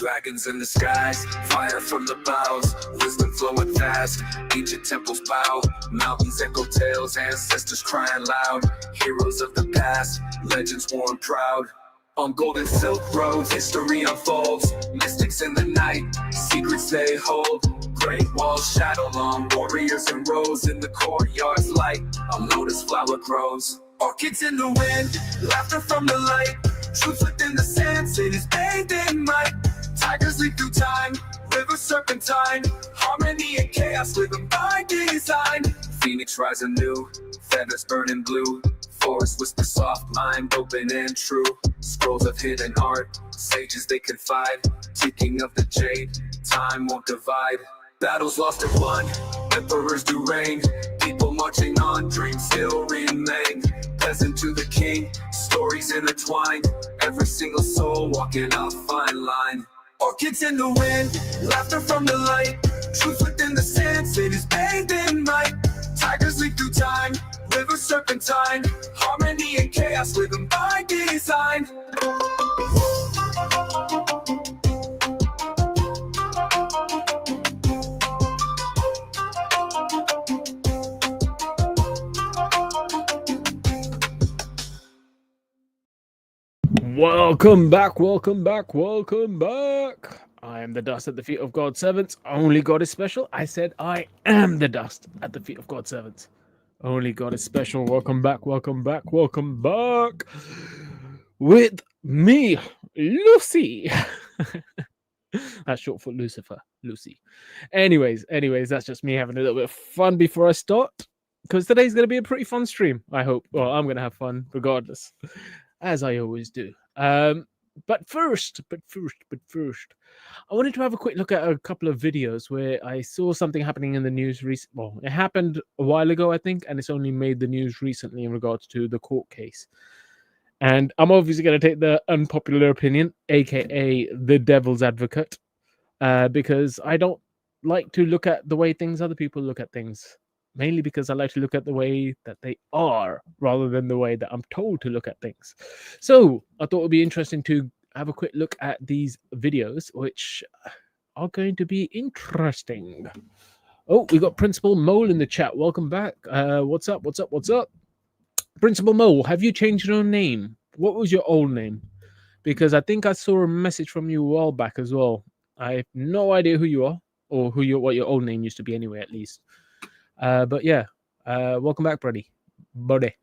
Dragons in the skies, fire from the boughs, wisdom flowing fast, ancient temples bow, mountains echo tales, ancestors crying loud, heroes of the past, legends worn proud. On golden silk roads, history unfolds, mystics in the night, secrets they hold. Great walls shadow long, warriors in rows, in the courtyard's light, a lotus flower grows. Orchids in the wind, laughter from the light, truth within the sand, cities bathed in light. Tigers leap through time, rivers serpentine, harmony and chaos living by design. Phoenix rise anew, feathers burning blue, forest whisper soft, mind open and true. Scrolls of hidden art, sages they confide, ticking of the jade, time won't divide. Battles lost and won, emperors do reign, people marching on, dreams still remain. Peasant to the king, stories intertwined, every single soul walking a fine line. Orchids in the wind, laughter from the light, truth within the sand, cities bathed in light. Tigers leap through time, rivers serpentine, harmony and chaos living by design. Welcome back. I am the dust at the feet of God's servants. Only God is special. I said I am the dust at the feet of God's servants. Only God is special. Welcome back. With me, Lucy. That's short for Lucifer, Lucy. Anyways, that's just me having a little bit of fun before I start. Because today's going to be a pretty fun stream, I hope. Well, I'm going to have fun regardless, as I always do. But first, I wanted to have a quick look at a couple of videos where I saw something happening in the news. Well, it happened a while ago, I think, and it's only made the news recently in regards to the court case. And I'm obviously going to take the unpopular opinion, aka the devil's advocate, because I don't like to look at the way other people look at things. Mainly because I like to look at the way that they are rather than the way that I'm told to look at things. So I thought it would be interesting to have a quick look at these videos, which are going to be interesting. Oh, we got Principal Mole in the chat. Welcome back. What's up? Principal Mole, have you changed your name? What was your old name? Because I think I saw a message from you a while back as well. I have no idea who you are or what your old name used to be anyway, at least. But yeah, welcome back, buddy. All right,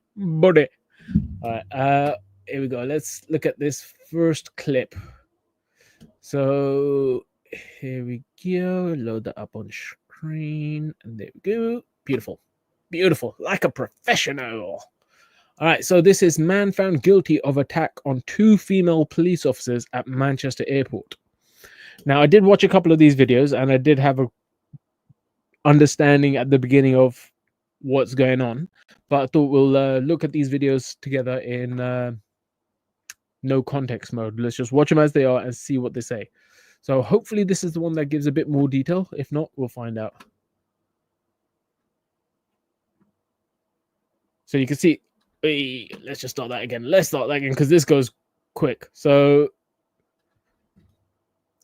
here we go. Let's look at this first clip. So here we go. Load that up on screen, and there we go. Beautiful, like a professional. All right, so this is man found guilty of attack on 2 female police officers at Manchester Airport. Now, I did watch a couple of these videos, and I did have a understanding at the beginning of what's going on, but I thought we'll look at these videos together in no context mode. Let's just watch them as they are and see what they say. So hopefully this is the one that gives a bit more detail. If not, we'll find out. So you can see, let's just start that again. Because this goes quick. So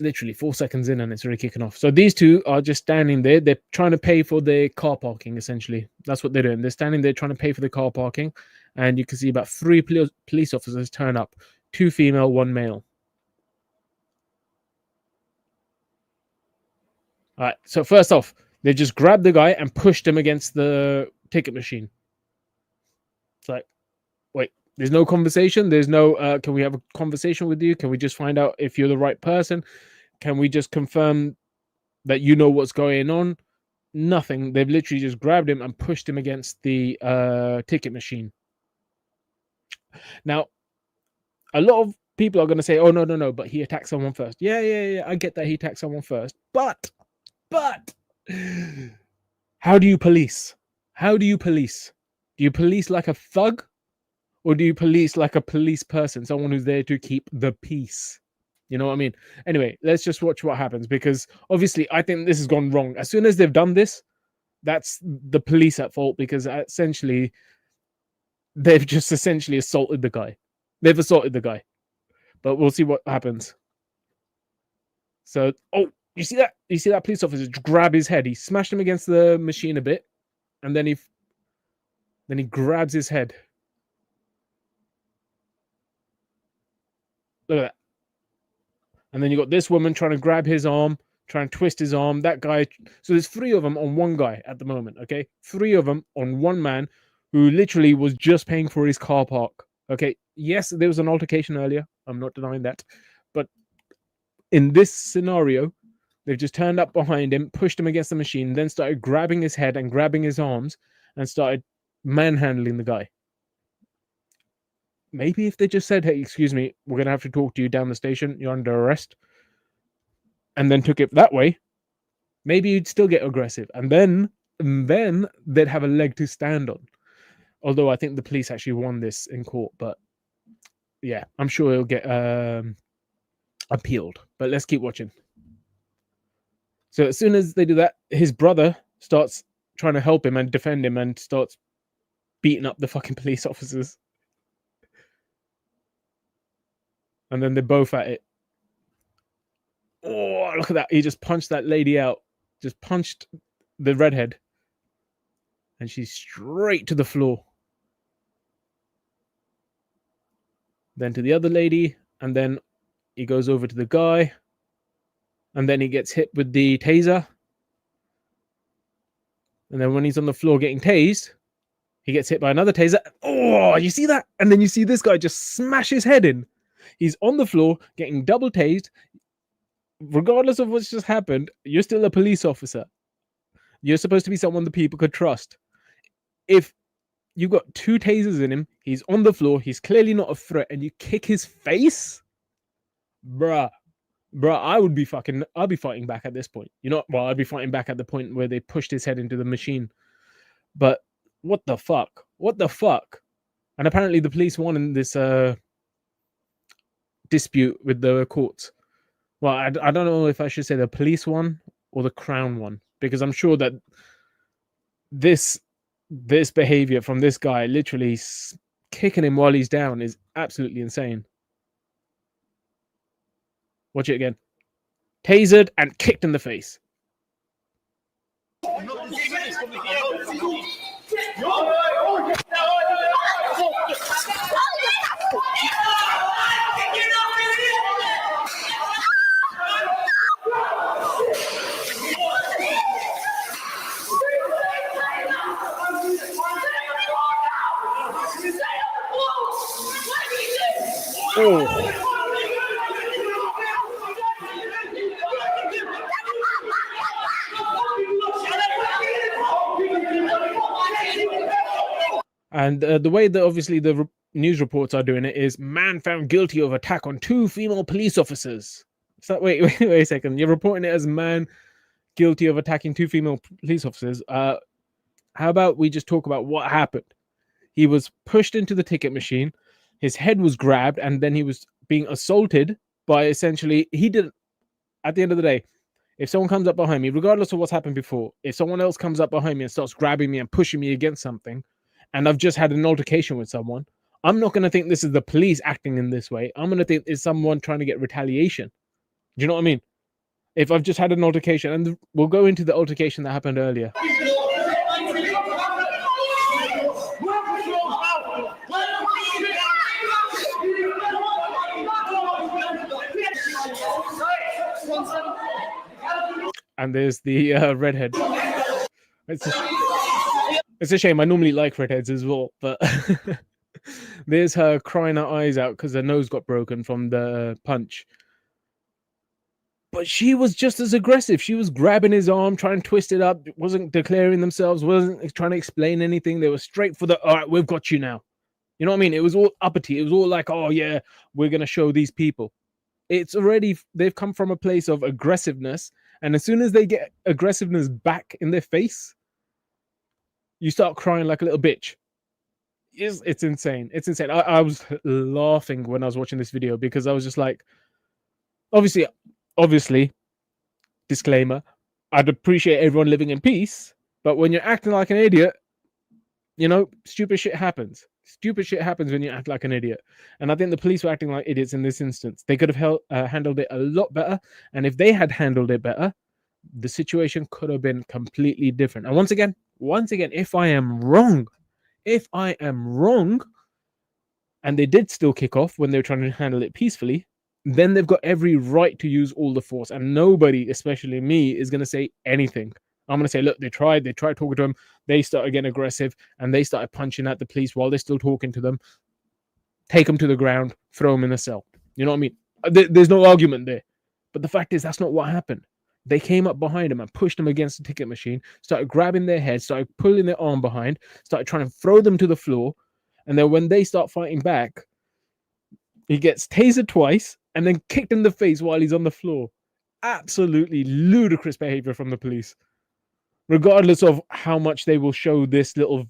literally 4 seconds in and it's already kicking off. So these two are just standing there. They're trying to pay for their car parking, essentially. That's what they're doing. They're standing there trying to pay for the car parking. And you can see about 3 police officers turn up. 2 female, 1 male. All right. So first off, they just grabbed the guy and pushed him against the ticket machine. It's like, wait. There's no conversation. There's no, can we have a conversation with you? Can we just find out if you're the right person? Can we just confirm that you know what's going on? Nothing. They've literally just grabbed him and pushed him against the ticket machine. Now, a lot of people are going to say, oh, no, but he attacked someone first. Yeah, I get that he attacked someone first. But, how do you police? Do you police like a thug? Or do you police like a police person, someone who's there to keep the peace? You know what I mean? Anyway, let's just watch what happens, because obviously I think this has gone wrong. As soon as they've done this, that's the police at fault, because essentially they've just assaulted the guy. But we'll see what happens. So, oh, you see that? You see that police officer grab his head? He smashed him against the machine a bit, and then he grabs his head. Look at that. And then you got this woman trying to grab his arm, trying to twist his arm. That guy. So there's 3 of them on one guy at the moment. Okay, 3 of them on one man who literally was just paying for his car park. Okay, yes, there was an altercation earlier. I'm not denying that, but in this scenario, they've just turned up behind him, pushed him against the machine, then started grabbing his head and grabbing his arms and started manhandling the guy. Maybe if they just said, hey, excuse me, we're going to have to talk to you down the station, you're under arrest, and then took it that way, maybe you'd still get aggressive. And then they'd have a leg to stand on. Although I think the police actually won this in court, but yeah, I'm sure it'll get appealed. But let's keep watching. So as soon as they do that, his brother starts trying to help him and defend him and starts beating up the fucking police officers. And then they're both at it. Oh, look at that. He just punched that lady out. Just punched the redhead. And she's straight to the floor. Then to the other lady. And then he goes over to the guy. And then he gets hit with the taser. And then when he's on the floor getting tased, he gets hit by another taser. Oh, you see that? And then you see this guy just smash his head in. He's on the floor getting double tased. Regardless of what's just happened, you're still a police officer. You're supposed to be someone the people could trust. If you got 2 tasers in him, he's on the floor, he's clearly not a threat, and you kick his face, bruh, I'd be fighting back at this point. I'd be fighting back at the point where they pushed his head into the machine. But what the fuck? And apparently the police won in this dispute with the courts. Well, I don't know if I should say the police won or the Crown won, because I'm sure that this behavior from this guy, literally kicking him while he's down, is absolutely insane. Watch it again. Tasered and kicked in the face. Oh. And the way that obviously the news reports are doing it is man found guilty of attack on 2 female police officers. So wait a second. You're reporting it as man guilty of attacking 2 female police officers. How about we just talk about what happened? He was pushed into the ticket machine. His head was grabbed, and then he was being assaulted by essentially, at the end of the day, if someone comes up behind me, regardless of what's happened before, if someone else comes up behind me and starts grabbing me and pushing me against something, and I've just had an altercation with someone, I'm not going to think this is the police acting in this way. I'm going to think it's someone trying to get retaliation. Do you know what I mean? If I've just had an altercation, and we'll go into the altercation that happened earlier. And there's the redhead. It's a shame. I normally like redheads as well, but there's her crying her eyes out because her nose got broken from the punch. But she was just as aggressive. She was grabbing his arm, trying to twist it up, wasn't declaring themselves, wasn't trying to explain anything. They were straight for all right, we've got you now. You know what I mean? It was all uppity. It was all like, oh yeah, we're going to show these people. They've come from a place of aggressiveness. And as soon as they get aggressiveness back in their face, you start crying like a little bitch. It's insane. It's insane. I was laughing when I was watching this video because I was just like, obviously, disclaimer, I'd appreciate everyone living in peace, but when you're acting like an idiot, stupid shit happens. Stupid shit happens when you act like an idiot. And I think the police were acting like idiots in this instance. They could have handled it a lot better. And if they had handled it better, the situation could have been completely different. And once again, if I am wrong, and they did still kick off when they were trying to handle it peacefully, then they've got every right to use all the force. And nobody, especially me, is going to say anything. I'm going to say, look, they tried talking to him. They started getting aggressive and they started punching at the police while they're still talking to them. Take them to the ground, throw them in a cell. You know what I mean? There's no argument there. But the fact is, that's not what happened. They came up behind him and pushed them against the ticket machine, started grabbing their head, started pulling their arm behind, started trying to throw them to the floor. And then when they start fighting back, he gets tasered twice and then kicked in the face while he's on the floor. Absolutely ludicrous behavior from the police. Regardless of how much they will show this little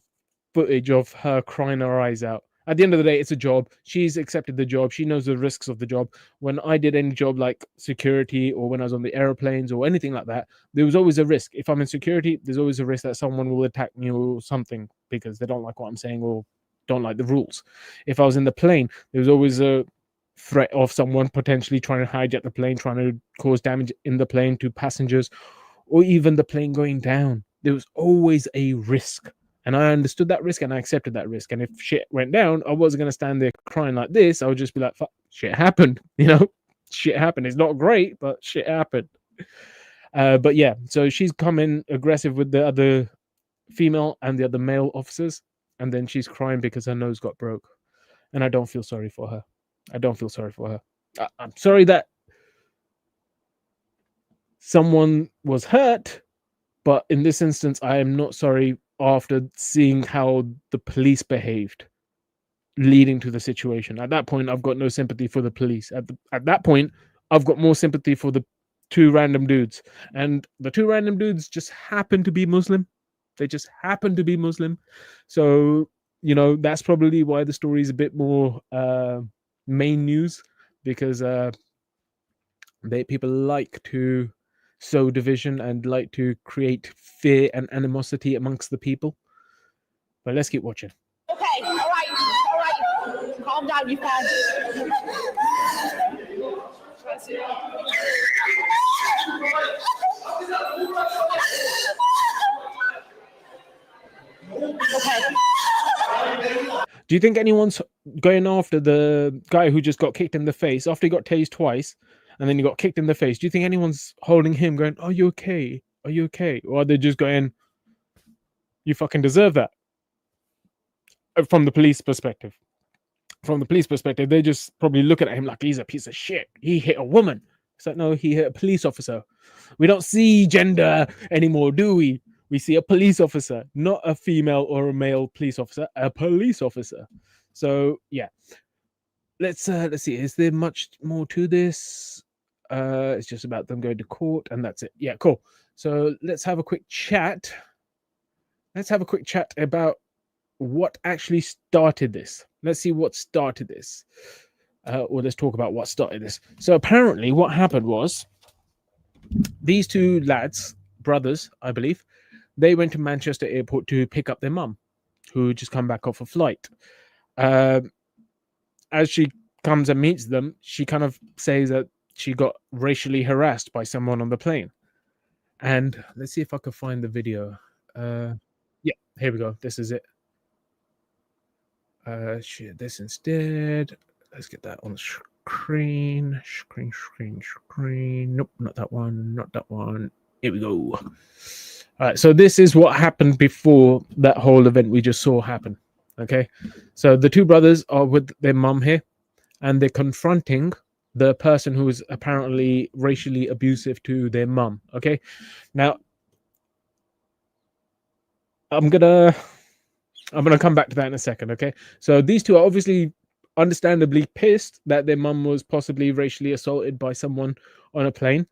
footage of her crying her eyes out. At the end of the day, it's a job. She's accepted the job. She knows the risks of the job. When I did any job like security or when I was on the airplanes or anything like that, there was always a risk. If I'm in security, there's always a risk that someone will attack me or something because they don't like what I'm saying or don't like the rules. If I was in the plane, there was always a threat of someone potentially trying to hijack the plane, trying to cause damage in the plane to passengers, or even the plane going down. There was always a risk. And I understood that risk and I accepted that risk. And if shit went down, I wasn't going to stand there crying like this. I would just be like, fuck, shit happened. You know, shit happened. It's not great, but shit happened. But yeah, so she's coming aggressive with the other female and the other male officers. And then she's crying because her nose got broke. And I don't feel sorry for her. I'm sorry that someone was hurt, but in this instance, I am not sorry after seeing how the police behaved leading to the situation. At that point, I've got no sympathy for the police. At that point, I've got more sympathy for the two random dudes. And the two random dudes just happen to be Muslim. They just happen to be Muslim. So, you know, that's probably why the story is a bit more main news, because people like to sow division and like to create fear and animosity amongst the people. But let's keep watching. Okay, all right. Calm down, you guys. Do you think anyone's going after the guy who just got kicked in the face after he got tased twice and then he got kicked in the face? Do you think anyone's holding him going, are you okay? Are you okay? Or are they just going, you fucking deserve that? From the police perspective. They just probably looking at him like he's a piece of shit. He hit a woman. It's like, no, he hit a police officer. We don't see gender anymore, do we? We see a police officer, not a female or a male police officer, a police officer. So yeah, let's see. Is there much more to this? It's just about them going to court, and that's it. Yeah, cool. So let's have a quick chat. About what actually started this. Let's see what started this. Or let's talk about what started this. So apparently, what happened was these two lads, brothers, I believe, they went to Manchester Airport to pick up their mum, who had just come back off a flight. As she comes and meets them, she kind of says that she got racially harassed by someone on the plane. And let's see if I can find the video. Yeah, here we go. This is it. Share this instead. Let's get that on screen. Screen. Nope, not that one. Here we go. All right, so this is what happened before that whole event we just saw happen. Okay, so the two brothers are with their mum here, and they're confronting the person who is apparently racially abusive to their mum. Okay, now I'm gonna come back to that in a second. Okay, so these two are obviously understandably pissed that their mum was possibly racially assaulted by someone on a plane,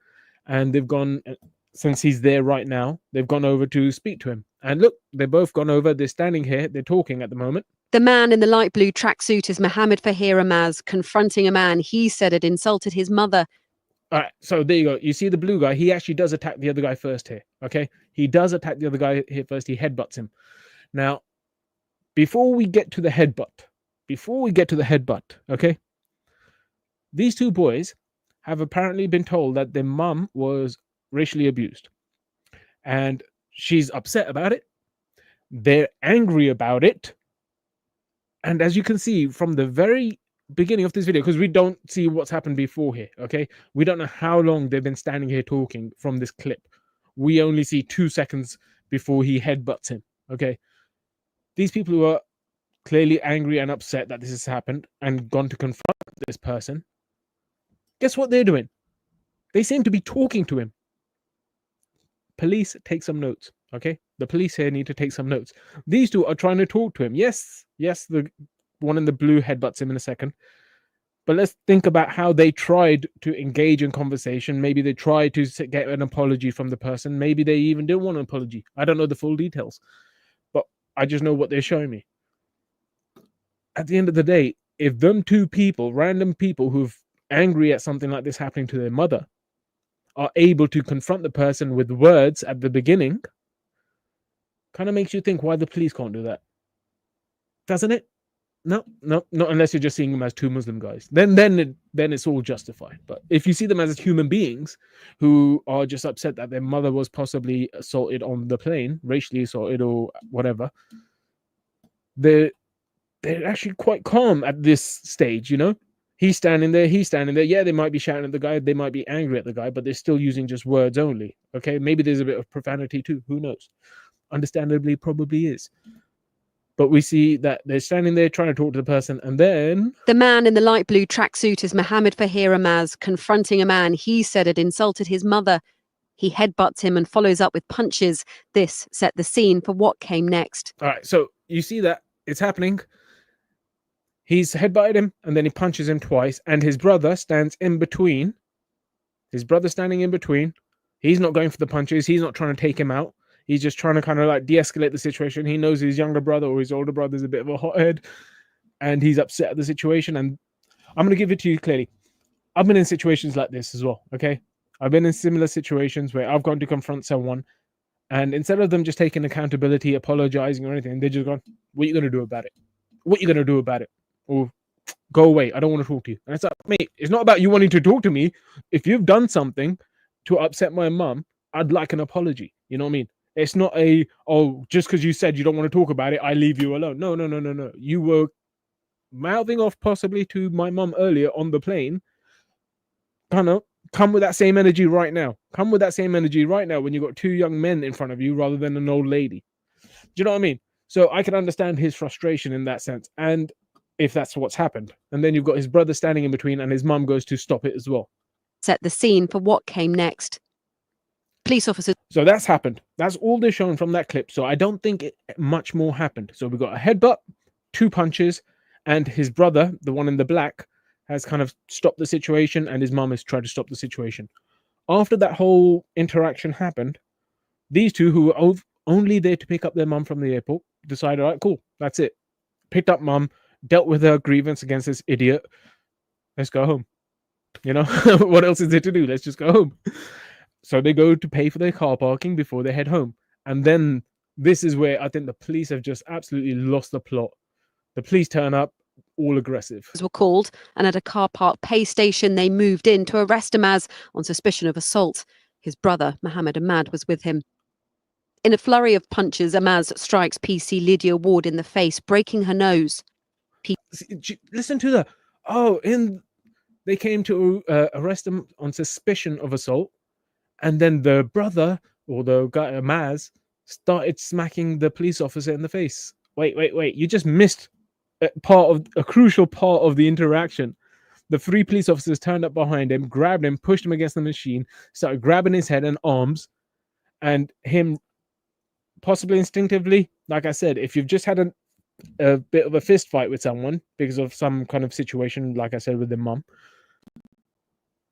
and they've gone, since he's there right now, they've gone over to speak to him. And look, they've both gone over. They're standing here. They're talking at the moment. The man in the light blue tracksuit is Mohammed Fahir Amaz, confronting a man he said had insulted his mother. All right, so there you go. You see the blue guy, he actually does attack the other guy first here, okay? He does attack the other guy here first. He headbutts him. Now, before we get to the headbutt, okay, these two boys have apparently been told that their mum was racially abused, and she's upset about it. They're angry about it. And as you can see from the very beginning of this video, because we don't see what's happened before here, okay, we don't know how long they've been standing here talking from this clip. We only see 2 seconds before he headbutts him, okay. These people who are clearly angry and upset that this has happened and gone to confront this person, guess what they're doing? They seem to be talking to him. Police, take some notes, okay? The police here need to take some notes. These two are trying to talk to him. Yes, the one in the blue headbutts him in a second. But let's think about how they tried to engage in conversation. Maybe they tried to get an apology from the person. Maybe they even didn't want an apology. I don't know the full details, but I just know what they're showing me. At the end of the day, if them two people, random people who've angry at something like this happening to their mother, are able to confront the person with words at the beginning, kind of makes you think why the police can't do that, doesn't it? No, not unless you're just seeing them as two Muslim guys. Then it's all justified. But if you see them as human beings who are just upset that their mother was possibly assaulted on the plane, racially assaulted or whatever, they're actually quite calm at this stage, you know? He's standing there. Yeah, they might be shouting at the guy. They might be angry at the guy, but they're still using just words only. Okay, maybe there's a bit of profanity too. Who knows? Understandably, probably is. But we see that they're standing there trying to talk to the person, and then The man in the light blue tracksuit is Mohammed Fahir Amaz, confronting a man he said had insulted his mother. He headbutts him and follows up with punches. This set the scene for what came next. All right, so you see that it's happening. He's headbutted him, and then he punches him twice, and his brother stands in between. He's not going for the punches. He's not trying to take him out. He's just trying to kind of like de-escalate the situation. He knows his younger brother or his older brother is a bit of a hothead, and he's upset at the situation. And I'm going to give it to you clearly. I've been in situations like this as well, okay? I've been in similar situations where I've gone to confront someone, and instead of them just taking accountability, apologizing or anything, they're just gone, what are you going to do about it? What are you going to do about it? Or go away. I don't want to talk to you. And it's like, mate, it's not about you wanting to talk to me. If you've done something to upset my mum, I'd like an apology. You know what I mean? It's not just because you said you don't want to talk about it, I leave you alone. No. You were mouthing off possibly to my mum earlier on the plane. Kind of come with that same energy right now. When you've got two young men in front of you rather than an old lady. Do you know what I mean? So I can understand his frustration in that sense. And if that's what's happened. And then you've got his brother standing in between, and his mum goes to stop it as well. Set the scene for what came next. Police officers. So that's happened. That's all they're showing from that clip. So I don't think much more happened. So we've got a headbutt, 2 punches, and his brother, the one in the black, has kind of stopped the situation, and his mum has tried to stop the situation. After that whole interaction happened, these two, who were only there to pick up their mum from the airport, decided, all right, cool, that's it. Picked up mum, dealt with her grievance against this idiot. Let's go home. You know, what else is there to do? Let's just go home. So they go to pay for their car parking before they head home. And then this is where I think the police have just absolutely lost the plot. The police turn up, all aggressive. Were called, and at a car park pay station, they moved in to arrest Amaz on suspicion of assault. His brother, Mohammed Ahmad, was with him. In a flurry of punches, Amaz strikes PC Lydia Ward in the face, breaking her nose. Listen to that. They came to arrest him on suspicion of assault, and then the brother, or the guy Amaz, started smacking the police officer in the face. Wait, you just missed a crucial part of the interaction. The 3 police officers turned up behind him, grabbed him, pushed him against the machine, started grabbing his head and arms, and him, possibly instinctively, like I said, if you've just had a bit of a fist fight with someone because of some kind of situation, like I said, with their mum,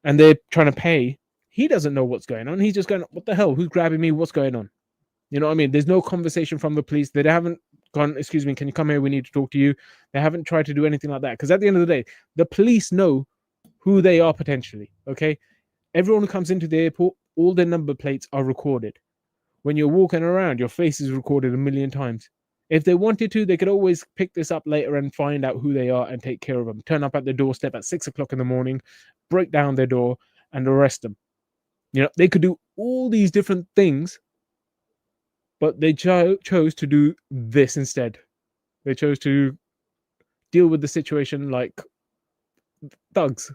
and they're trying to pay, he doesn't know what's going on. He's just going, what the hell? Who's grabbing me? What's going on? You know what I mean? There's no conversation from the police. They haven't gone, excuse me, can you come here? We need to talk to you. They haven't tried to do anything like that. Because at the end of the day, the police know who they are potentially, okay? Everyone who comes into the airport, all their number plates are recorded. When you're walking around, your face is recorded 1 million times. If they wanted to, they could always pick this up later and find out who they are and take care of them. Turn up at the doorstep at 6 o'clock in the morning, break down their door and arrest them. You know, they could do all these different things, but they chose to do this instead. They chose to deal with the situation like thugs.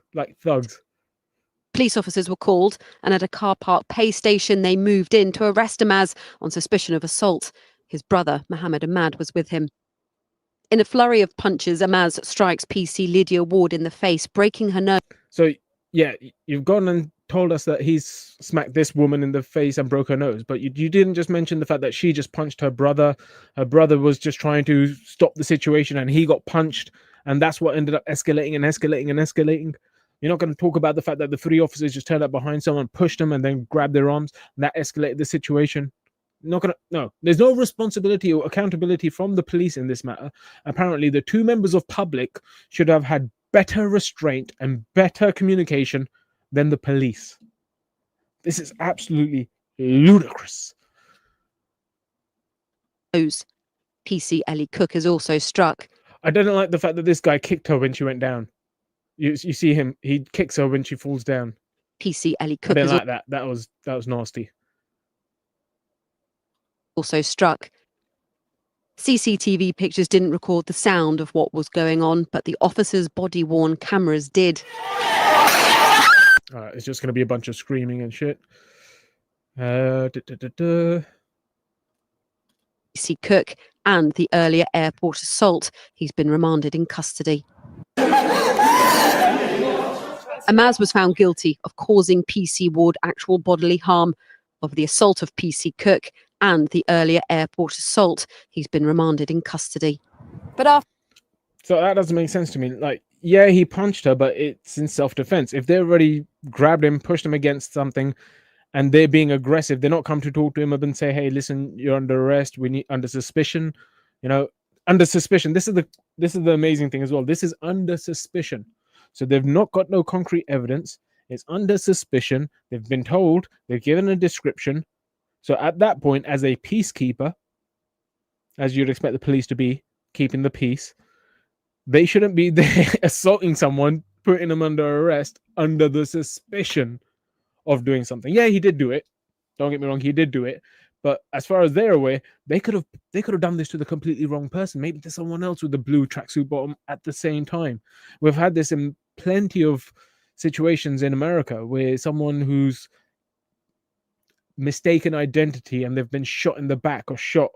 Police officers were called, and at a car park pay station, they moved in to arrest Amaz on suspicion of assault. His brother, Mohammed Ahmad, was with him. In a flurry of punches, Amaz strikes PC Lydia Ward in the face, breaking her nose. So, yeah, you've gone and told us that he's smacked this woman in the face and broke her nose, but you didn't just mention the fact that she just punched her brother. Her brother was just trying to stop the situation and he got punched, and that's what ended up escalating and escalating and escalating. You're not going to talk about the fact that the 3 officers just turned up behind someone, pushed them, and then grabbed their arms, and that escalated the situation. No, there's no responsibility or accountability from the police in this matter. Apparently, the 2 members of public should have had better restraint and better communication than the police. This is absolutely ludicrous. PC Ellie Cook is also struck. I didn't like the fact that this guy kicked her when she went down. You see him, he kicks her when she falls down. PC Ellie I Cook didn't is like that. That was nasty. also struck. CCTV pictures didn't record the sound of what was going on, but the officers' body-worn cameras did. It's just going to be a bunch of screaming and shit. PC Cook and the earlier airport assault. He's been remanded in custody. Amaz was found guilty of causing PC Ward actual bodily harm, of the assault of PC Cook and the earlier airport assault. He's been remanded in custody. But so that doesn't make sense to me. Like, yeah, he punched her, but it's in self-defense. If they already grabbed him, pushed him against something, and they're being aggressive, they're not come to talk to him and say, "Hey, listen, you're under arrest. We need under suspicion." You know, under suspicion. This is the amazing thing as well. This is under suspicion. So they've not got no concrete evidence. It's under suspicion. They've been told. They've given a description. So at that point, as a peacekeeper, as you'd expect the police to be, keeping the peace, they shouldn't be there assaulting someone, putting them under arrest under the suspicion of doing something. Yeah, he did do it. Don't get me wrong, he did do it. But as far as they're aware, they could have done this to the completely wrong person, maybe to someone else with the blue tracksuit bottom at the same time. We've had this in plenty of situations in America where someone who's mistaken identity and they've been shot in the back or shot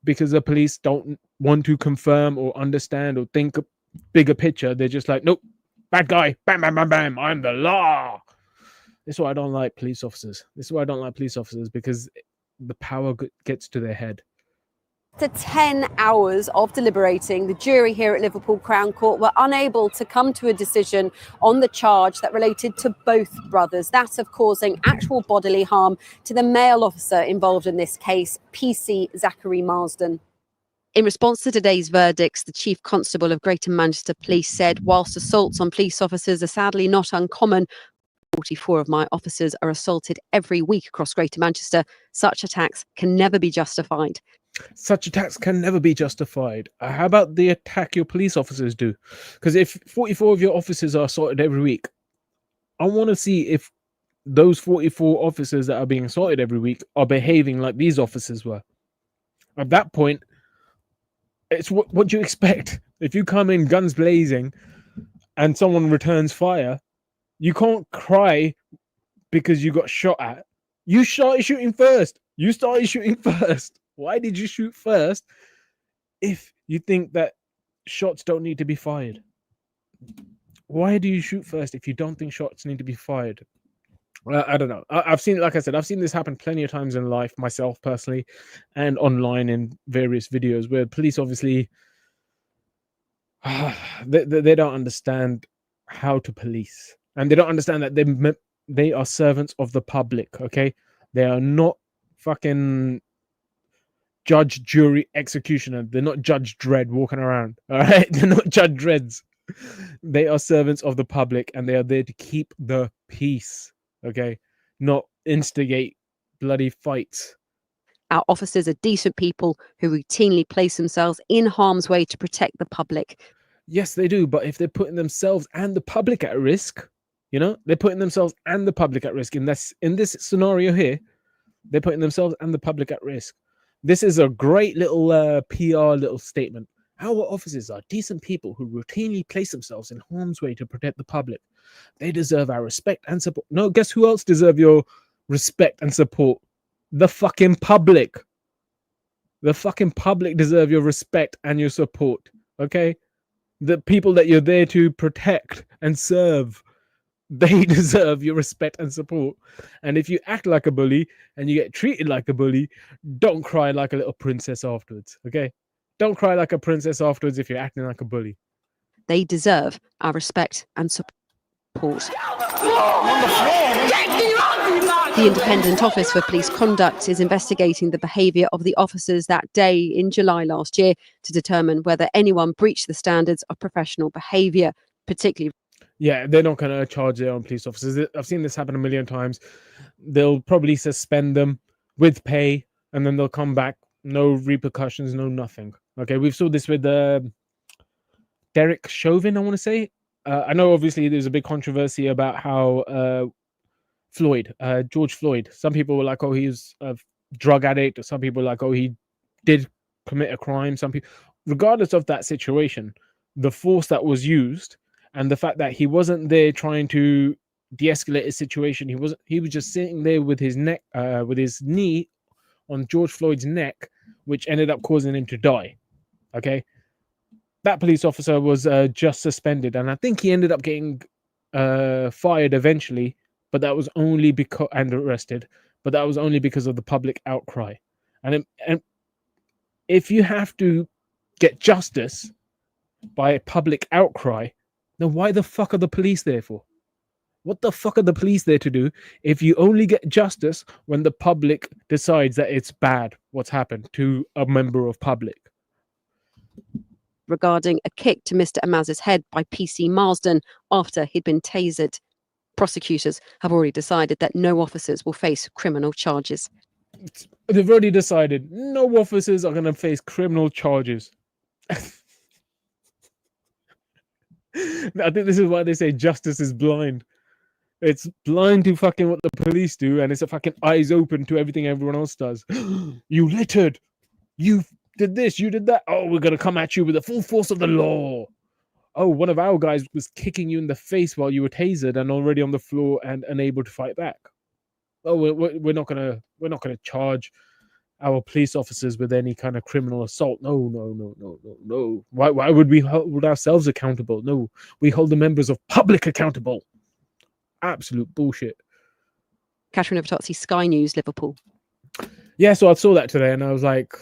because the police don't want to confirm or understand or think a bigger picture. They're just like, nope, bad guy, bam, bam, bam, bam, I'm the law. This is why I don't like police officers. Because the power gets to their head. After 10 hours of deliberating, the jury here at Liverpool Crown Court were unable to come to a decision on the charge that related to both brothers, that of causing actual bodily harm to the male officer involved in this case, PC Zachary Marsden. in response to today's verdicts, the Chief Constable of Greater Manchester Police said, whilst assaults on police officers are sadly not uncommon, 44 of my officers are assaulted every week across Greater Manchester. Such attacks can never be justified. Such attacks can never be justified. How about the attack your police officers do? Because if 44 of your officers are assaulted every week, I want to see if those 44 officers that are being assaulted every week are behaving like these officers were. At that point, it's what do you expect? If you come in guns blazing and someone returns fire, you can't cry because you got shot at. You started shooting first. Why did you shoot first if you think that shots don't need to be fired? Why do you shoot first if you don't think shots need to be fired? I don't know. I've seen, like I said, I've seen this happen plenty of times in life, myself personally, and online in various videos where police obviously they don't understand how to police, and they don't understand that they are servants of the public. Okay, they are not fucking judge, jury, executioner. They're not Judge Dredd walking around. All right, they're not Judge Dredds. They are servants of the public, and they are there to keep the peace. Okay, not instigate bloody fights. Our officers are decent people who routinely place themselves in harm's way to protect the public. Yes, they do. But if they're putting themselves and the public at risk, you know, they're putting themselves and the public at risk in this scenario here. They're putting themselves and the public at risk. This is a great little PR little statement. Our officers are decent people who routinely place themselves in harm's way to protect the public. They deserve our respect and support. No, guess who else deserve your respect and support? The fucking public. The fucking public deserve your respect and your support. Okay? The people that you're there to protect and serve, they deserve your respect and support. And if you act like a bully and you get treated like a bully, don't cry like a little princess afterwards. Okay? Don't cry like a princess afterwards if you're acting like a bully. They deserve our respect and support. The Independent Office for Police Conduct is investigating the behaviour of the officers that day in July last year to determine whether anyone breached the standards of professional behaviour, particularly. Yeah, they're not going to charge their own police officers. I've seen this happen a million times. They'll probably suspend them with pay, and then they'll come back. No repercussions, no nothing. Okay, we've saw this with Derek Chauvin, I want to say. I know, obviously, there's a big controversy about how George Floyd. Some people were like, oh, he's a drug addict. Or some people were like, oh, he did commit a crime. Some people, regardless of that situation, the force that was used and the fact that he wasn't there trying to de-escalate a situation. He was just sitting there with his neck, with his knee on George Floyd's neck, which ended up causing him to die. Okay. That police officer was just suspended, and I think he ended up getting fired eventually, but that was only because, and arrested, but that was only because of the public outcry. And if you have to get justice by a public outcry, then why the fuck are the police there for? What the fuck are the police there to do if you only get justice when the public decides that it's bad what's happened to a member of public? Regarding a kick to Mr. Amaz's head by PC Marsden after he'd been tasered. Prosecutors have already decided that no officers will face criminal charges. They've already decided no officers are going to face criminal charges. I think this is why they say justice is blind. It's blind to fucking what the police do, and it's a fucking eyes open to everything everyone else does. You littered. You did this. You did that. Oh, we're going to come at you with the full force of the law. Oh, one of our guys was kicking you in the face while you were tasered and already on the floor and unable to fight back. Oh, we're not gonna charge our police officers with any kind of criminal assault. No. Why would we hold ourselves accountable? No, we hold the members of public accountable. Absolute bullshit. Catherine Overtotsi, Sky News, Liverpool. Yeah, so I saw that today and I was like,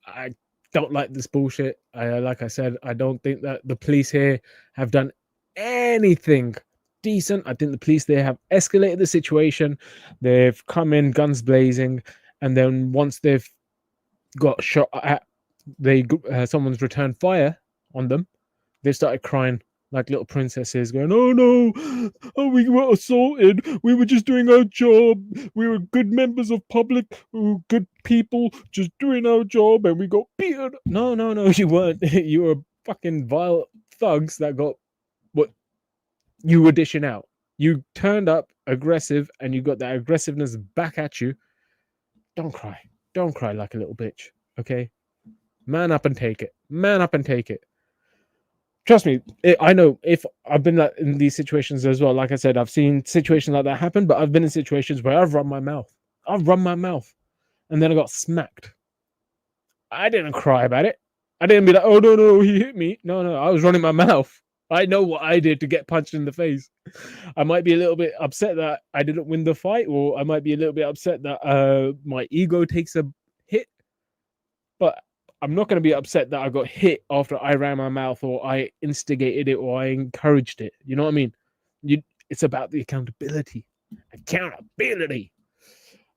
I don't like this bullshit. Like I said, I don't think that the police here have done anything decent. I think the police there have escalated the situation. They've come in guns blazing, and then once they've got shot at, someone's returned fire on them. They started crying like little princesses, going, "Oh no, oh, we were assaulted. We were just doing our job. We were good members of public, good people, just doing our job, and we got beaten." No, you weren't. You were fucking vile thugs that got what you were dishing out. You turned up aggressive, and you got that aggressiveness back at you. Don't cry. Don't cry like a little bitch. Okay, man up and take it. Man up and take it. Trust me, I know if I've been in these situations as well. Like I said, I've seen situations like that happen, but I've been in situations where I've run my mouth. And then I got smacked. I didn't cry about it. I didn't be like, "Oh, no, he hit me." No, I was running my mouth. I know what I did to get punched in the face. I might be a little bit upset that I didn't win the fight, or I might be a little bit upset that my ego takes a hit. But I'm not going to be upset that I got hit after I ran my mouth, or I instigated it, or I encouraged it. You know what I mean? It's about the accountability.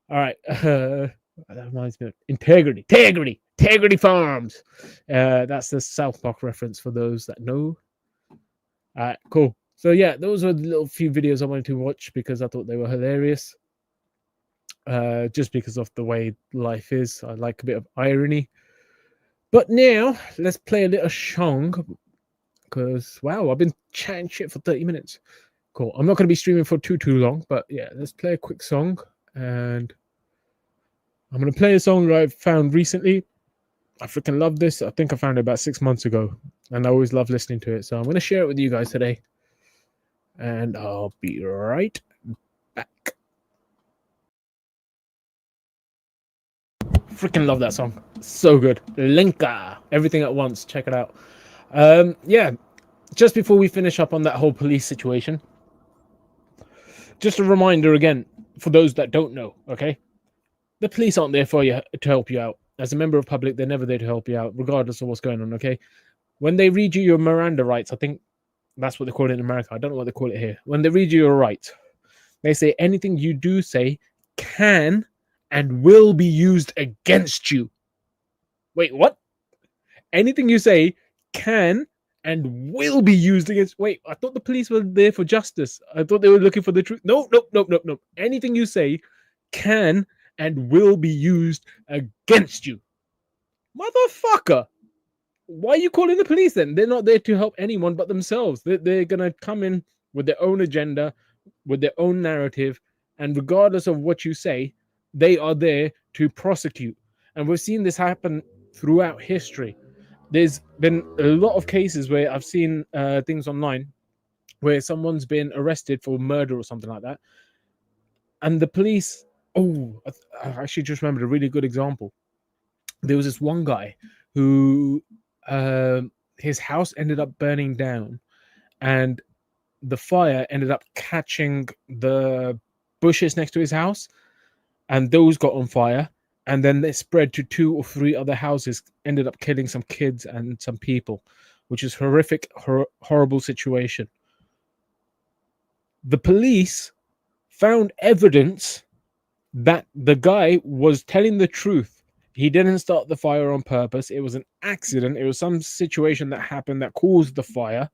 All right. That reminds me of Integrity Farms. That's the South Park reference for those that know. All right, cool. So yeah, those were the little few videos I wanted to watch because I thought they were hilarious. just because of the way life is. I like a bit of irony. But now let's play a little song, because wow, I've been chatting shit for 30 minutes. Cool. I'm not going to be streaming for too long, but yeah, let's play a quick song. And I'm going to play a song that I found recently. I freaking love this. I think I found it about 6 months ago, and I always love listening to it. So I'm going to share it with you guys today, and I'll be right back. Freaking love that song. So good. Linka. Everything at once. Check it out. Yeah. Just before we finish up on that whole police situation, just a reminder again, for those that don't know, okay? The police aren't there for you to help you out. As a member of public, they're never there to help you out, regardless of what's going on, okay? When they read you your Miranda rights, I think that's what they call it in America. I don't know what they call it here. When they read you your rights, they say anything you do say can and will be used against you. Wait, what? Anything you say can and will be used against. Wait, I thought the police were there for justice. I thought they were looking for the truth. No. Anything you say can and will be used against you. Motherfucker. Why are you calling the police then? They're not there to help anyone but themselves. They're going to come in with their own agenda, with their own narrative, and regardless of what you say, they are there to prosecute. And we've seen this happen throughout history. There's been a lot of cases where I've seen things online where someone's been arrested for murder or something like that, and the police, I actually just remembered a really good example. There was this one guy who his house ended up burning down, and the fire ended up catching the bushes next to his house, and those got on fire, and then they spread to 2 or 3 other houses, ended up killing some kids and some people, which is horrific, horrible situation. The police found evidence that the guy was telling the truth. He didn't start the fire on purpose. It was an accident. It was some situation that happened that caused the fire.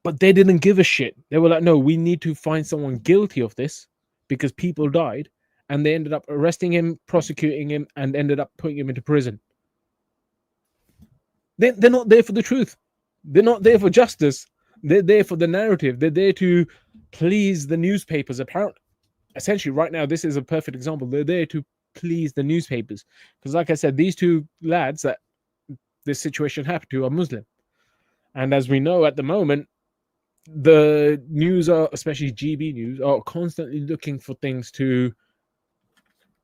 But they didn't give a shit. They were like, no, we need to find someone guilty of this because people died. And they ended up arresting him, prosecuting him, and ended up putting him into prison. They're not there for the truth. They're not there for justice. They're there for the narrative. They're there to please the newspapers. Apparently, essentially, right now, this is a perfect example. They're there to please the newspapers. Because like I said, these 2 lads that this situation happened to are Muslim. And as we know at the moment, the news are, especially GB News, are constantly looking for things to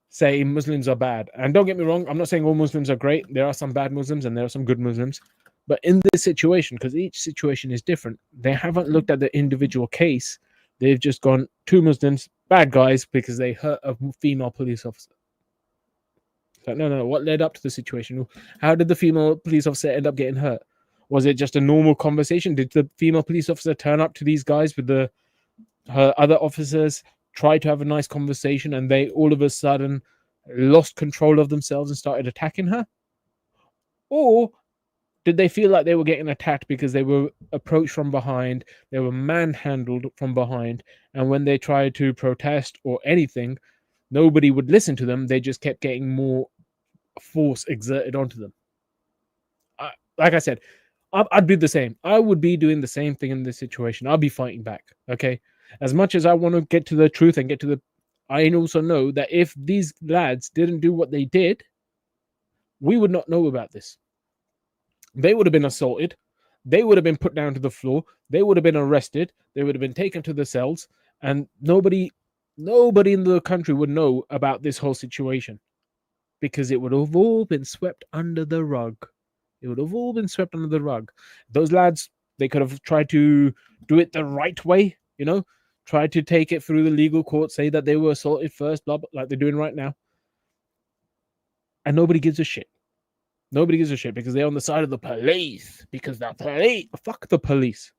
say Muslims are bad. And don't get me wrong, I'm not saying all Muslims are great. There are some bad Muslims and there are some good Muslims. But in this situation, because each situation is different, they haven't looked at the individual case. They've just gone 2 Muslims, bad guys, because they hurt a female police officer. So no. What led up to the situation? How did the female police officer end up getting hurt? Was it just a normal conversation? Did the female police officer turn up to these guys with her other officers, try to have a nice conversation, and they all of a sudden lost control of themselves and started attacking her? Or did they feel like they were getting attacked because they were approached from behind, they were manhandled from behind, and when they tried to protest or anything, nobody would listen to them? They just kept getting more force exerted onto them. Like I said, I'd be the same. I would be doing the same thing in this situation. I'll be fighting back, okay? As much as I want to get to the truth and get to the... I also know that if these lads didn't do what they did, we would not know about this. They would have been assaulted. They would have been put down to the floor. They would have been arrested. They would have been taken to the cells. And nobody in the country would know about this whole situation because it would have all been swept under the rug. It would have all been swept under the rug. Those lads, they could have tried to do it the right way, you know, tried to take it through the legal court, say that they were assaulted first, blah, blah, like they're doing right now. And nobody gives a shit. Nobody gives a shit because they're on the side of the police. Because the police, fuck the police.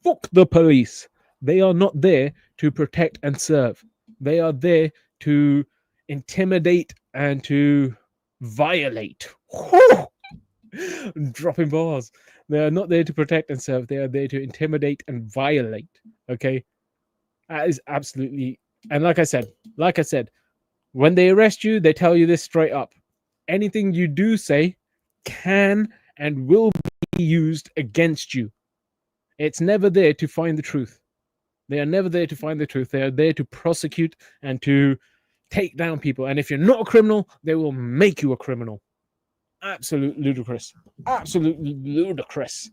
Fuck the police. They are not there to protect and serve. They are there to intimidate and to violate. Dropping bars. They are not there to protect and serve. They are there to intimidate and violate. Okay, that is absolutely And like I said, when they arrest you, they tell you this straight up. Anything you do say can and will be used against you. It's never there to find the truth. They are never there to find the truth. They are there to prosecute and to take down people. And if you're not a criminal, they will make you a criminal. Absolute ludicrous. Absolutely ludicrous.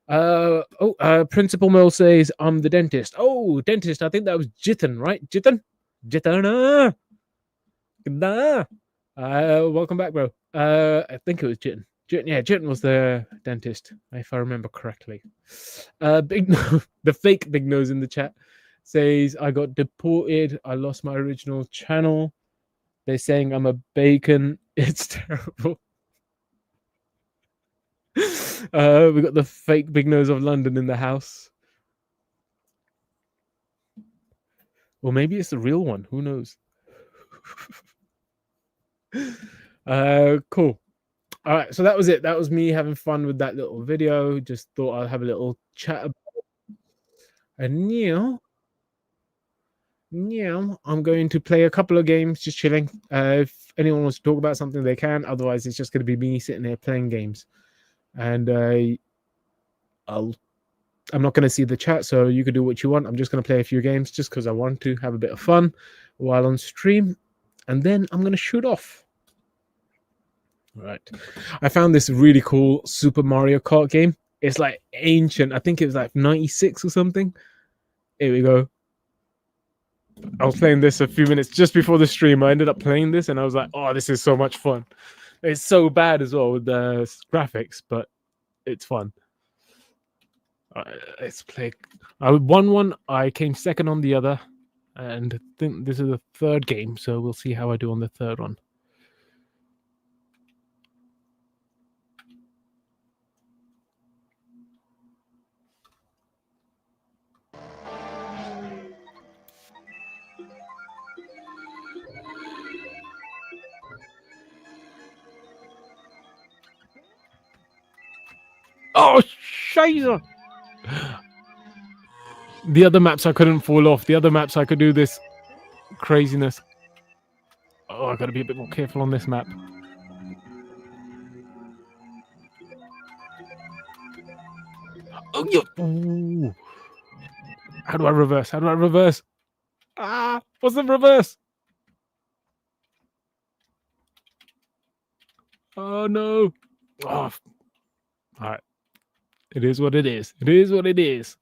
Principal Mo says, I'm the dentist. Oh, dentist. I think that was Jitin, right? Jitin? Jitin. Welcome back, bro. I think it was Jitin. Jitin was the dentist, if I remember correctly. The fake big nose in the chat says, I got deported. I lost my original channel. They're saying I'm a bacon. It's terrible. We got the fake big nose of London in the house. Or maybe it's the real one. Who knows? Cool. All right, so that was it. That was me having fun with that little video. Just thought I'd have a little chat about it. And now I'm going to play a couple of games, just chilling. If anyone wants to talk about something, they can. Otherwise, it's just going to be me sitting here playing games. And I'm not going to see the chat, so you can do what you want. I'm just going to play a few games just because I want to have a bit of fun while on stream. And then I'm going to shoot off. All right. I found this really cool Super Mario Kart game. It's like ancient. I think it was like 96 or something. Here we go. I was playing this a few minutes just before the stream. I ended up playing this and I was like, oh, this is so much fun. It's so bad as well with the graphics, but it's fun. Let's play. I won one. I came second on the other. And I think this is the third game. So we'll see how I do on the third one. Oh, scheiße! The other maps I couldn't fall off. The other maps I could do this craziness. Oh, I gotta be a bit more careful on this map. Oh, yeah. Ooh. How do I reverse? How do I reverse? Ah, what's the reverse? Oh, no. Oh. All right. It is what it is. It is what it is.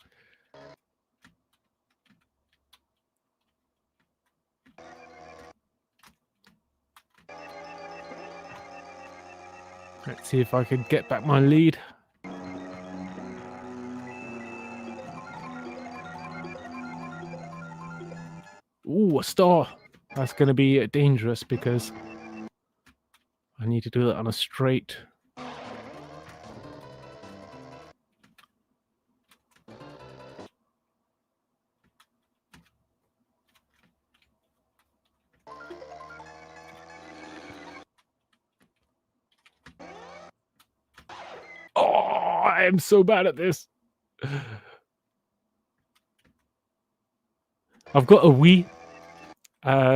Let's see if I can get back my lead. Ooh, a star. That's going to be dangerous because I need to do that on a straight. Oh, I am so bad at this. I've got a Wii.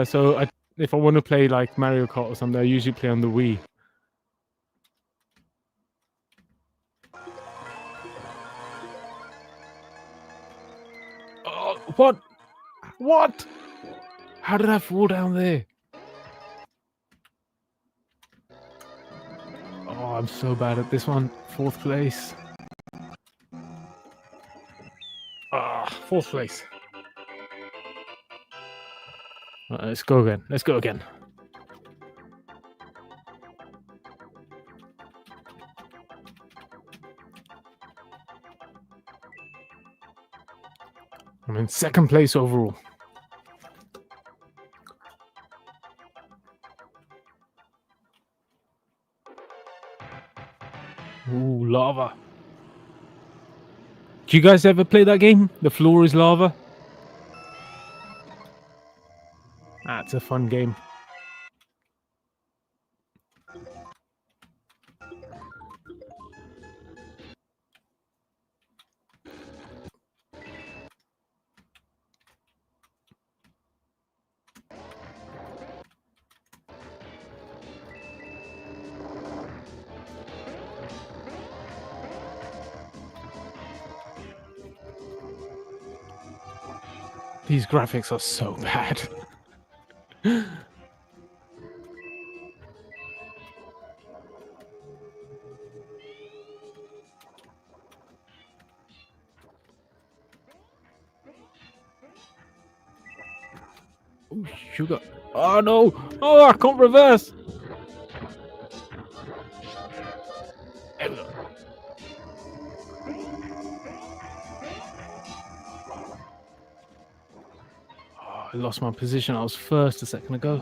So if I want to play like Mario Kart or something, I usually play on the Wii. Oh, what? What? How did I fall down there? Oh, I'm so bad at this one. Fourth place. Ah, fourth place. Let's go again. Let's go again. I'm in second place overall. Ooh, lava. Do you guys ever play that game? The floor is lava? That's a fun game. These graphics are so bad. Oh, sugar. Oh, no. Oh, I can't reverse. There we go. Oh, I lost my position. I was first a second ago.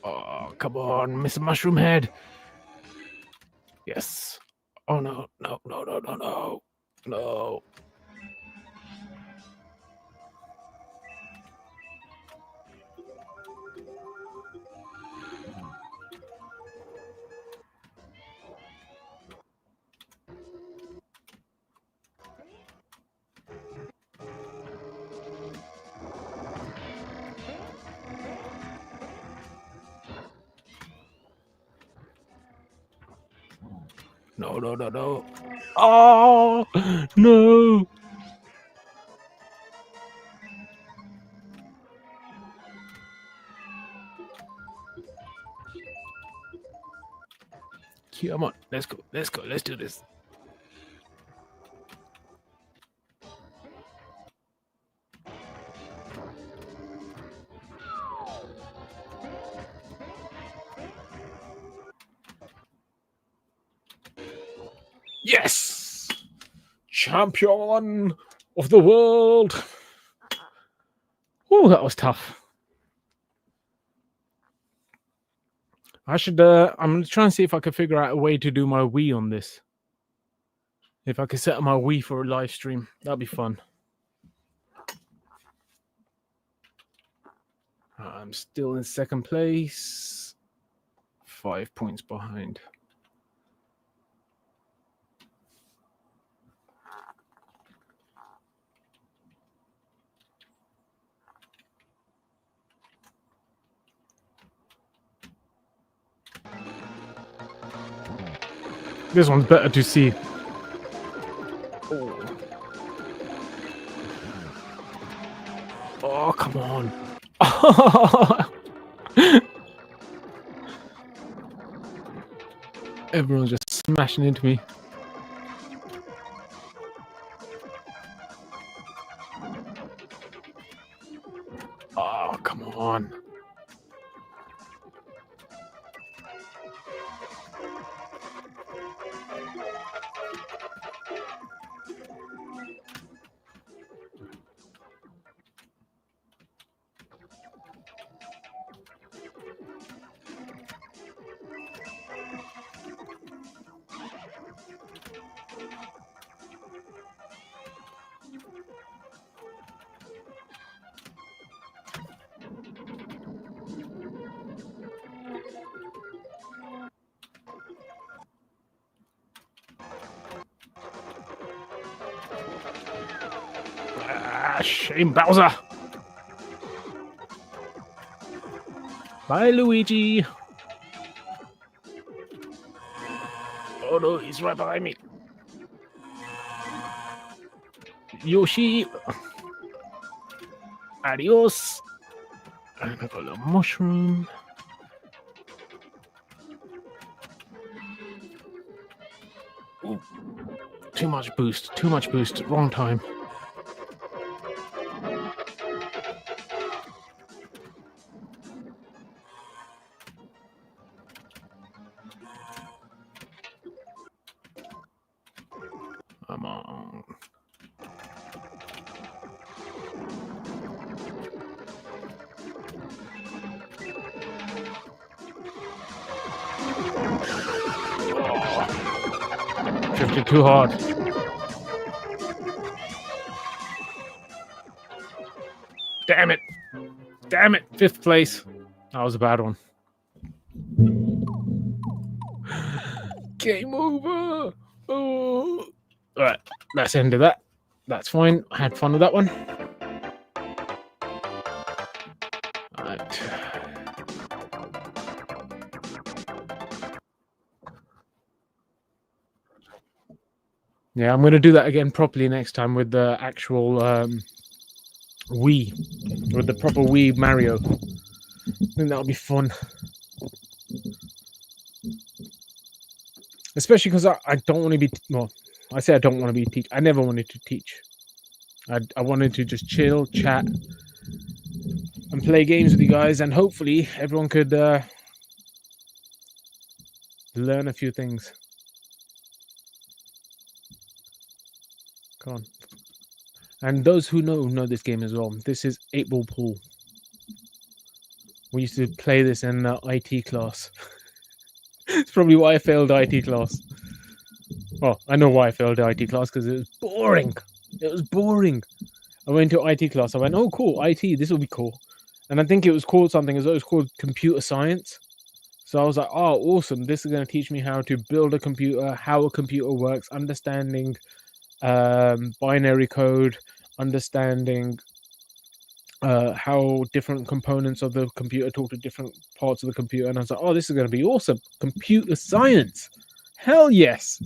Oh, come on, Mr. Mushroom Head. Yes. Oh, no, no, no, no, no, no. No. No, no, no, no. Oh, no. Come on, let's go, let's do this. Yes! Champion of the world! Oh, that was tough. I should, I'm going to try and see if I can figure out a way to do my Wii on this. If I could set up my Wii for a live stream, that'd be fun. I'm still in second place. 5 points behind. This one's better to see. Oh, come on. Everyone's just smashing into me. Oh, come on. Shame, Bowser. Bye, Luigi. Oh no, he's right behind me. Yoshi. Adios. And I got a little mushroom. Ooh. Too much boost, wrong time. Come on. Oh. Drifted too hard. Damn it. Damn it. 5th place. That was a bad one. Game over. Oh. All right, that's the end of that. That's fine. I had fun with that one. All right. Yeah, I'm going to do that again properly next time with the actual Wii, with the proper Wii Mario. I think that'll be fun. Especially because I don't want to be, well, I say I don't want to be teach. I never wanted to teach. I wanted to just chill, chat, and play games with you guys, and hopefully everyone could learn a few things. Come on. And those who know this game as well. This is 8-Ball Pool. We used to play this in IT class. It's probably why I failed IT class. Well, I know why I failed IT class, because it was boring. It was boring. I went to IT class. I went, oh, cool, IT, this will be cool. And I think it was called something as well. It was called computer science. So I was like, oh, awesome. This is going to teach me how to build a computer, how a computer works, understanding binary code, understanding how different components of the computer talk to different parts of the computer. And I was like, oh, this is going to be awesome. Computer science. Hell yes.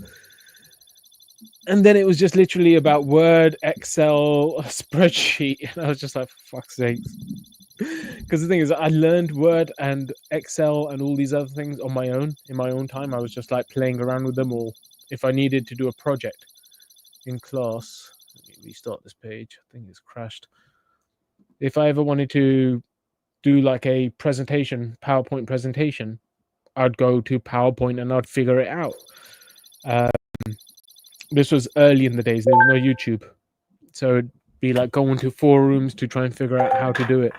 And then it was just literally about Word, Excel, spreadsheet. And I was just like, for fuck's sake. Because the thing is, I learned Word and Excel and all these other things on my own, in my own time. I was just like playing around with them, or if I needed to do a project in class. Let me restart this page. I think it's crashed. If I ever wanted to do like a presentation, PowerPoint presentation, I'd go to PowerPoint and I'd figure it out. This was early in the days. There was no YouTube. So it'd be like going to forums to try and figure out how to do it.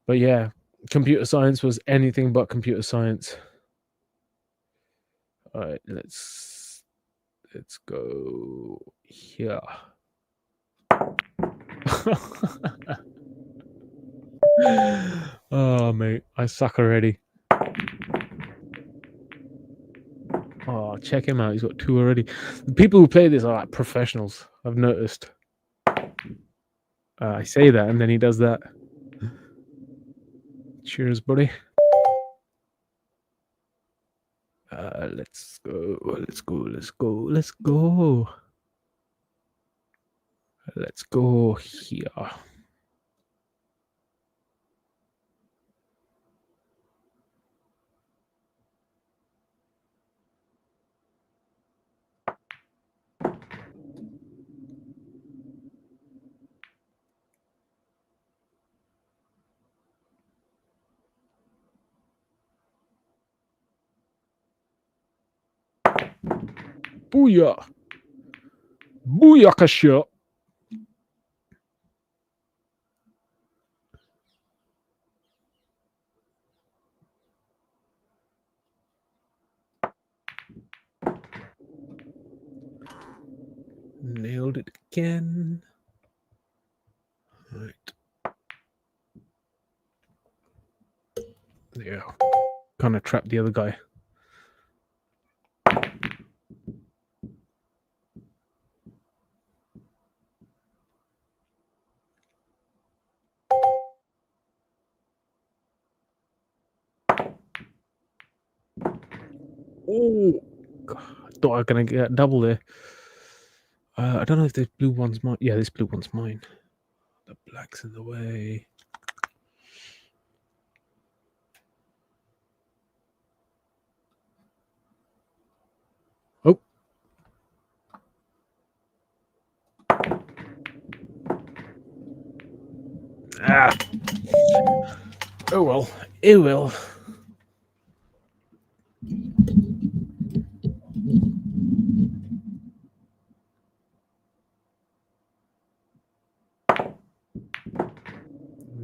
But yeah, computer science was anything but computer science. All right, let's go here. Oh, mate, I suck already. Oh, check him out. He's got 2 already. The people who play this are like professionals, I've noticed. I say that, and then he does that. Cheers, buddy. Let's go. Let's go. Let's go. Let's go. Let's go here. Booyah! Booyakasha! Nailed it again. All right. Yeah. Kind of trapped the other guy. Oh, God, I thought I was going to get double there. I don't know if this blue one's mine. Yeah, this blue one's mine. The black's in the way. Oh. Ah. Oh, well. It will.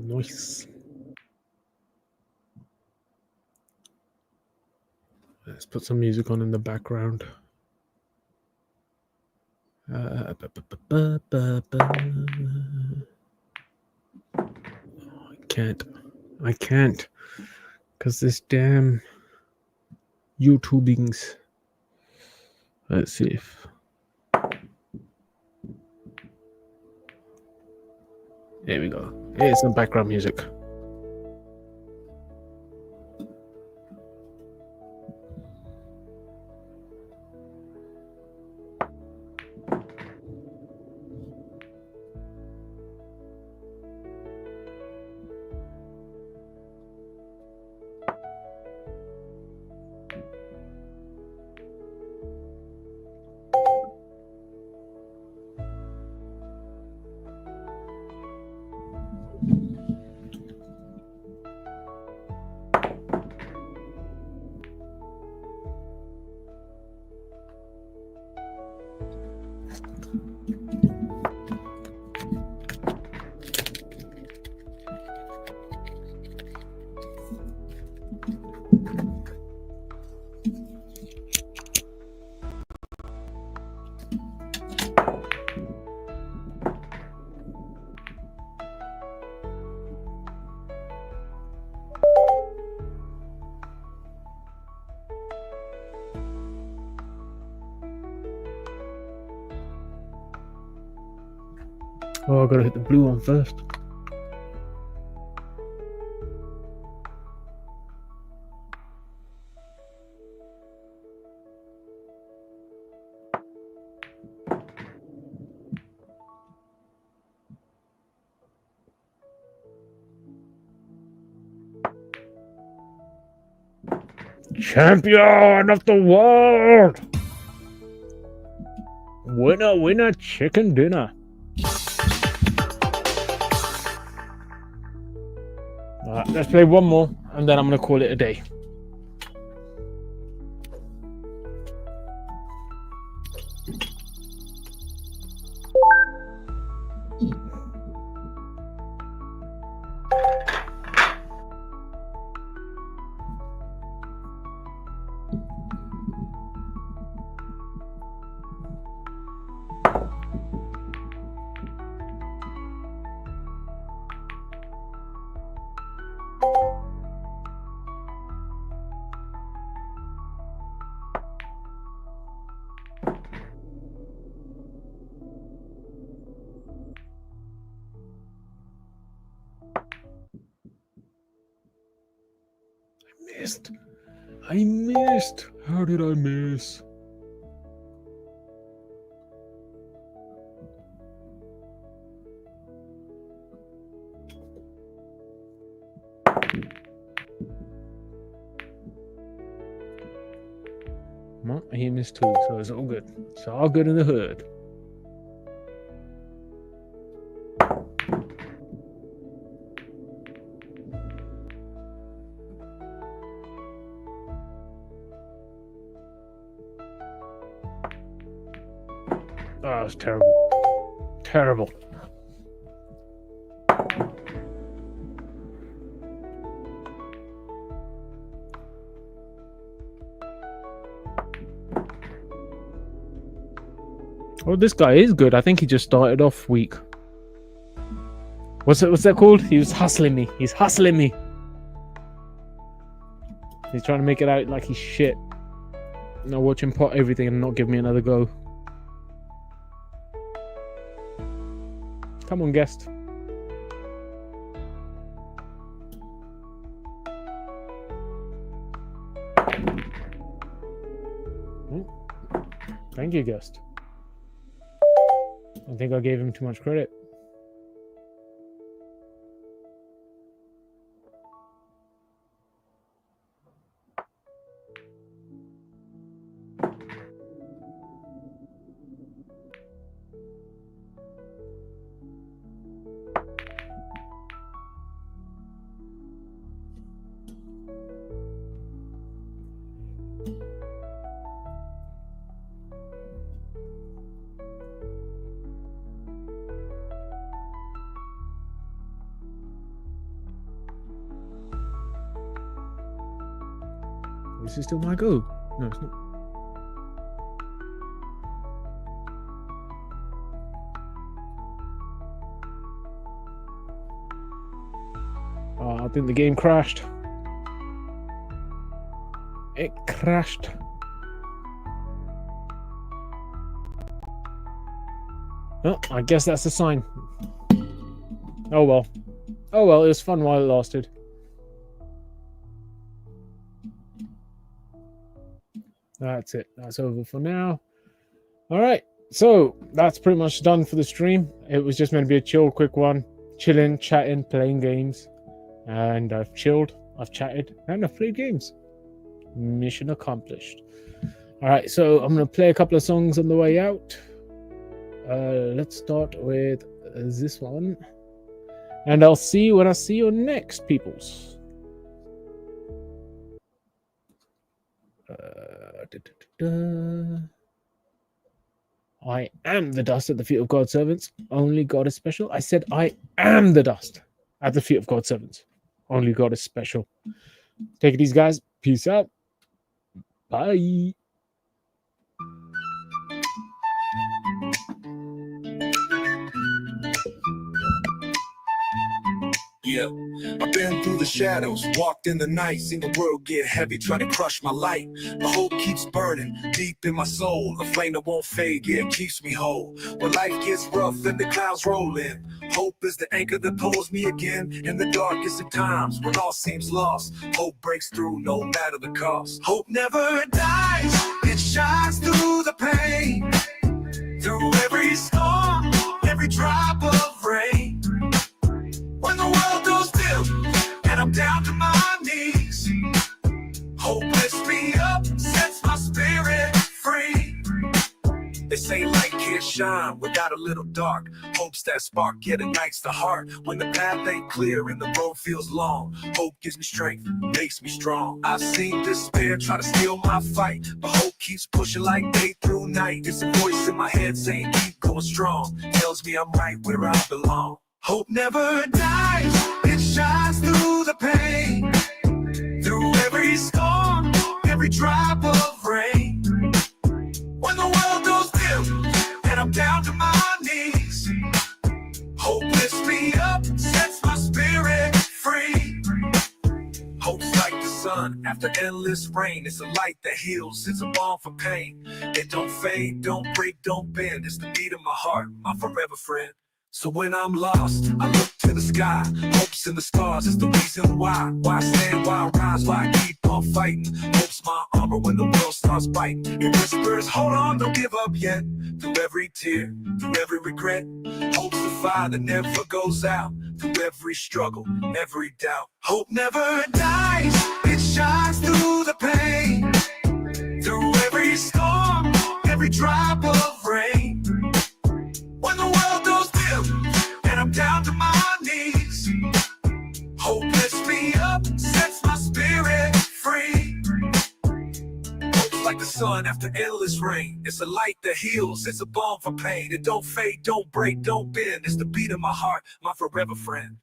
Nice. Let's put some music on in the background. I can't. Because this damn YouTubings. Let's see if. There we go. Here's some background music. Oh, I gotta hit the blue one first. Champion of the world! Winner, winner, chicken dinner. Alright, let's play one more and then I'm gonna call it a day. I missed. How did I miss? Well, he missed too, so it's all good. It's all good in the hood. Oh, it's terrible. Terrible. Oh, this guy is good. I think he just started off weak. What's that called? He was hustling me. He's hustling me. He's trying to make it out like he's shit. Now watch him pot everything and not give me another go. Come on, guest. Thank you, guest. I think I gave him too much credit. This is still my go. No, it's not. Oh, I think the game crashed. It crashed. Oh, I guess that's a sign. Oh well. Oh well, it was fun while it lasted. That's it. That's over for now. All right. So that's pretty much done for the stream. It was just meant to be a chill, quick one. Chilling, chatting, playing games. And I've chilled, I've chatted, and I've played games. Mission accomplished. All right. So I'm going to play a couple of songs on the way out. Let's start with this one. And I'll see you when I see you next, peoples. I am the dust at the feet of God's servants. Only God is special. I said I am the dust at the feet of God's servants. Only God is special. Take it easy, guys. Peace out. Bye. Yeah, I've been through the shadows, walked in the night, seen the world get heavy, trying to crush my light. The hope keeps burning deep in my soul, a flame that won't fade, yeah, it keeps me whole. When life gets rough and the clouds roll in, hope is the anchor that pulls me again. In the darkest of times, when all seems lost, hope breaks through no matter the cost. Hope never dies, it shines through the pain, through every storm, every drop of rain. When the world goes dim and I'm down to my knees, hope lifts me up, sets my spirit free. They say light can't shine without a little dark. Hope's that spark, yeah, it ignites the heart. When the path ain't clear and the road feels long, hope gives me strength, makes me strong. I've seen despair try to steal my fight, but hope keeps pushing like day through night. It's a voice in my head saying keep going strong, tells me I'm right where I belong. Hope never dies, it shines through the pain, through every storm, every drop of rain. When the world goes dim and I'm down to my knees, hope lifts me up, sets my spirit free. Hope's like the sun after endless rain. It's a light that heals, it's a balm for pain. It don't fade, don't break, don't bend. It's the beat of my heart, my forever friend. So when I'm lost, I look to the sky. Hope's in the stars, it's the reason why. Why stand, why rise, why keep on fighting. Hope's my armor when the world starts biting. It whispers, hold on, don't give up yet. Through every tear, through every regret, hope's the fire that never goes out. Through every struggle, every doubt, hope never dies, it shines through the pain, through every storm, every drop of rain. When the world goes dim and I'm down to my knees, hope lifts me up, sets my spirit free. Hope's like the sun after endless rain. It's a light that heals, it's a balm for pain. It don't fade, don't break, don't bend. It's the beat of my heart, my forever friend.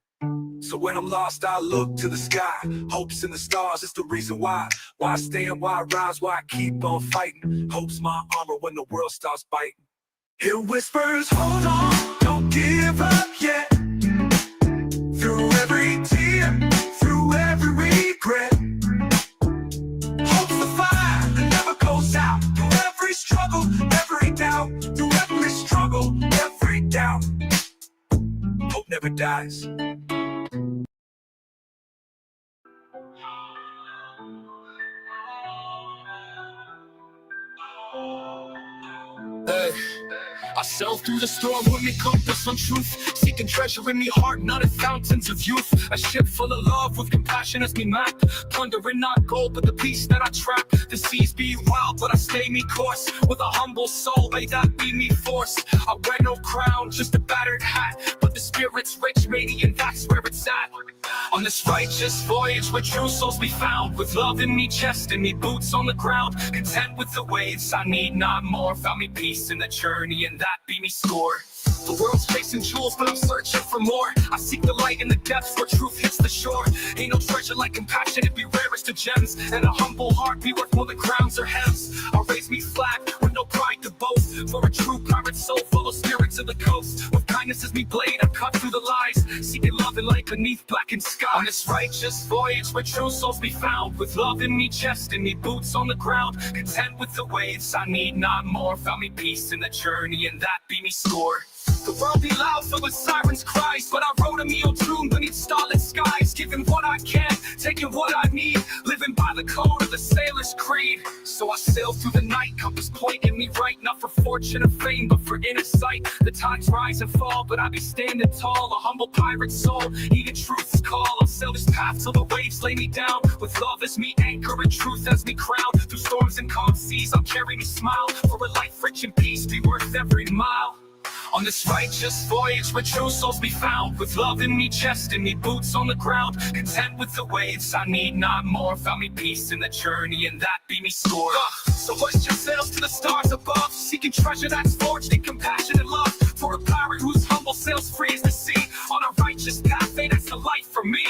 So when I'm lost, I look to the sky. Hope's in the stars, it's the reason why. Why I stand, why I rise, why I keep on fighting. Hope's my armor when the world starts biting. It whispers, hold on, don't give up yet. Through every tear, through every regret, hope's the fire that never goes out. Through every struggle, every doubt, through every struggle, every doubt, hope never dies. Hey. I sail through the storm with me compass on truth, seeking treasure in me heart, not in fountains of youth. A ship full of love with compassion as me map, plundering not gold but the peace that I trap. The seas be wild but I stay me course, with a humble soul may that be me force. I wear no crown, just a battered hat, but the spirit's rich, radiant, that's where it's at. On this righteous voyage where true souls be found, with love in me chest and me boots on the ground, content with the waves, I need not more. Found me peace in the journey and that be me score. The world's chasing jewels, but I'm searching for more. I seek the light in the depths where truth hits the shore. Ain't no treasure like compassion, it be rarest of gems. And a humble heart be worth more than crowns or hems. I'll raise me flat with no pride to boast, for a true pirate soul full of spirits of the coast. With kindness as me blade, I cut through the lies, seeking love and light beneath blackened sky. On this righteous voyage where true souls be found, with love in me chest and me boots on the ground, content with the waves, I need not more. Found me peace in the journey and that be me score. The world be loud, filled with sirens' cries, but I wrote a meal tune beneath starlit skies, giving what I can, taking what I need, living by the code of the sailor's creed. So I sail through the night, compass pointing me right, not for fortune or fame, but for inner sight. The tides rise and fall, but I be standing tall, a humble pirate soul, eating truth's call. I'll sail this path till the waves lay me down, with love as me anchor and truth as me crown. Through storms and calm seas, I'll carry me smile, for a life rich in peace be worth every mile. On this righteous voyage where true souls be found, with love in me chest and me boots on the ground, content with the waves, I need not more. Found me peace in the journey, and that be me score. So hoist your sails to the stars above, seeking treasure that's forged in compassion and love, for a pirate whose humble sails free as the sea. On a righteous path, hey, that's the life for me.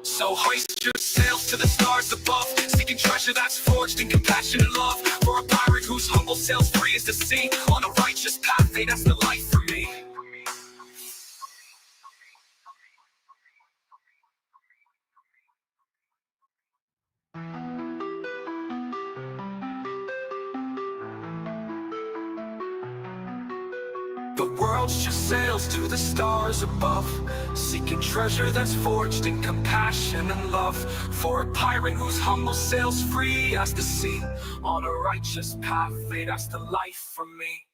So hoist your sails to the stars above, seeking treasure that's forged in compassion and love, for a pirate whose humble sails free as the sea. On a righteous path, hey, that's the life for me. The world just sails to the stars above, seeking treasure that's forged in compassion and love, for a pirate whose humble sails free as the sea. On a righteous path, hey, that's the life for me.